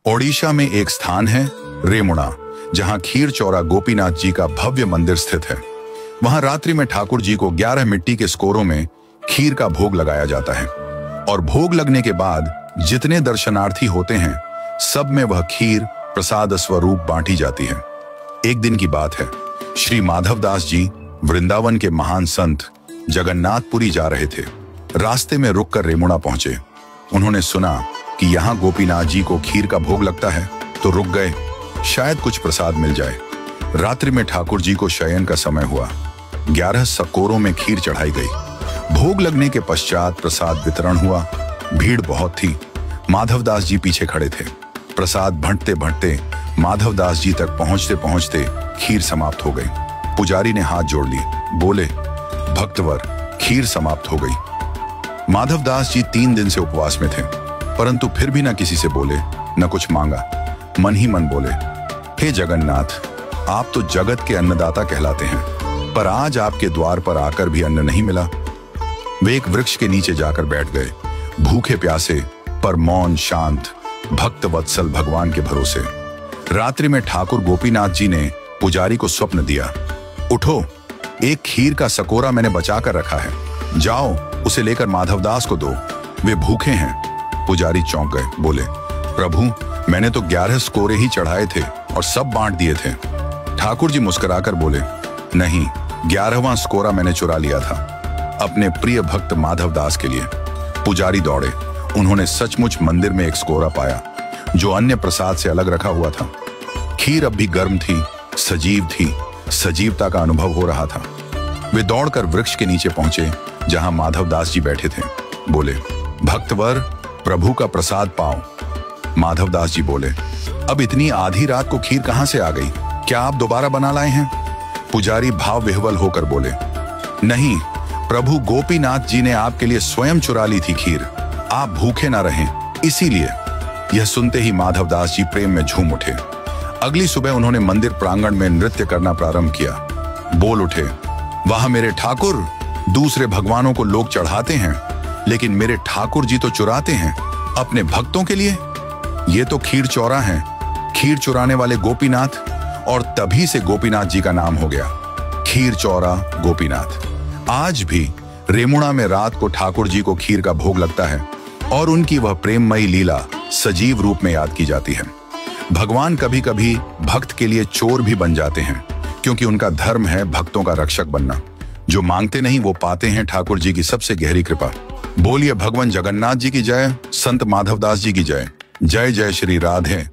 ओडिशा में एक स्थान है रेमुणा, जहां खीर चौरा गोपीनाथ जी का भव्य मंदिर स्थित है। वहां रात्रि में ठाकुर जी को 11 मिट्टी के स्कोरों में खीर का भोग लगाया जाता है और भोग लगने के बाद जितने दर्शनार्थी होते हैं सब में वह खीर प्रसाद स्वरूप बांटी जाती है। एक दिन की बात है, श्री माधवदास जी वृंदावन के महान संत जगन्नाथपुरी जा रहे थे। रास्ते में रुककर रेमुणा पहुंचे। उन्होंने सुना कि यहाँ गोपीनाथ जी को खीर का भोग लगता है, तो रुक गए, शायद कुछ प्रसाद मिल जाए। रात्रि में ठाकुर जी को शयन का समय हुआ। 11 सकोरों में खीर चढ़ाई गई। भोग लगने के पश्चात प्रसाद वितरण हुआ। भीड़ बहुत थी। माधवदास जी पीछे खड़े थे। प्रसाद भंटते भंटते माधवदास जी तक पहुंचते पहुंचते खीर समाप्त हो गई। पुजारी ने हाथ जोड़ लिए, बोले, भक्तवर, खीर समाप्त हो गई। माधवदास जी 3 दिन से उपवास में थे, परंतु फिर भी न किसी से बोले, न कुछ मांगा। मन ही मन बोले, हे जगन्नाथ, आप तो जगत के अन्नदाता कहलाते हैं, पर आज आपके द्वार पर आकर भी अन्न नहीं मिला। वे एक वृक्ष के नीचे जाकर बैठ गए, भूखे प्यासे पर मौन शांत भक्त वत्सल भगवान के भरोसे। रात्रि में ठाकुर गोपीनाथ जी ने पुजारी को स्वप्न दिया, उठो, एक खीर का सकोरा मैंने बचा कर रखा है, जाओ उसे लेकर माधवदास को दो, वे भूखे हैं। पुजारी चौंक गए, बोले, प्रभु, मैंने तो 11 स्कोरे ही चढ़ाए थे और सब बांट दिए थे। ठाकुर जी मुस्कुराकर बोले, नहीं, 11वां स्कोरा मैंने चुरा लिया था, अपने प्रिय भक्त माधवदास के लिए। पुजारी दौड़े। उन्होंने सचमुच मंदिर में एक स्कोरा पाया, जो अन्य प्रसाद से अलग रखा हुआ था। खीर अब भी गर्म थी, सजीव थी, सजीवता का अनुभव हो रहा था। वे दौड़कर वृक्ष के नीचे पहुंचे, जहां माधवदास जी बैठे थे। बोले, भक्तवर, प्रभु का प्रसाद पाओ। माधवदास जी बोले, अब इतनी आधी रात को खीर कहां से आ गई? क्या आप दोबारा बना लाए हैं? पुजारी भाव विह्वल होकर बोले, नहीं, प्रभु गोपीनाथ जी ने आपके लिए स्वयं चुरा ली थी खीर, आप भूखे ना रहें, इसीलिए। यह सुनते ही माधवदास जी प्रेम में झूम उठे। अगली सुबह उन्होंने मंदिर प्रांगण में नृत्य करना प्रारंभ किया। बोल उठे, वाह मेरे ठाकुर, दूसरे भगवानों को लोग चढ़ाते हैं, लेकिन मेरे ठाकुर जी तो चुराते हैं अपने भक्तों के लिए। ये तो खीर चौरा है, खीर चुराने वाले गोपीनाथ, और तभी से गोपीनाथ जी का नाम हो गया, खीर चौरा गोपीनाथ। आज भी रेमुणा में रात को ठाकुर जी को खीर का भोग लगता है और उनकी वह प्रेममयी लीला सजीव रूप में याद की जाती है। भगवान कभी कभी भक्त के लिए चोर भी बन जाते हैं, क्योंकि उनका धर्म है भक्तों का रक्षक बनना। जो मांगते नहीं वो पाते हैं ठाकुर जी की सबसे गहरी कृपा। बोलिए भगवान जगन्नाथ जी की जय, संत माधवदास जी की जय। जय जय श्री राधे।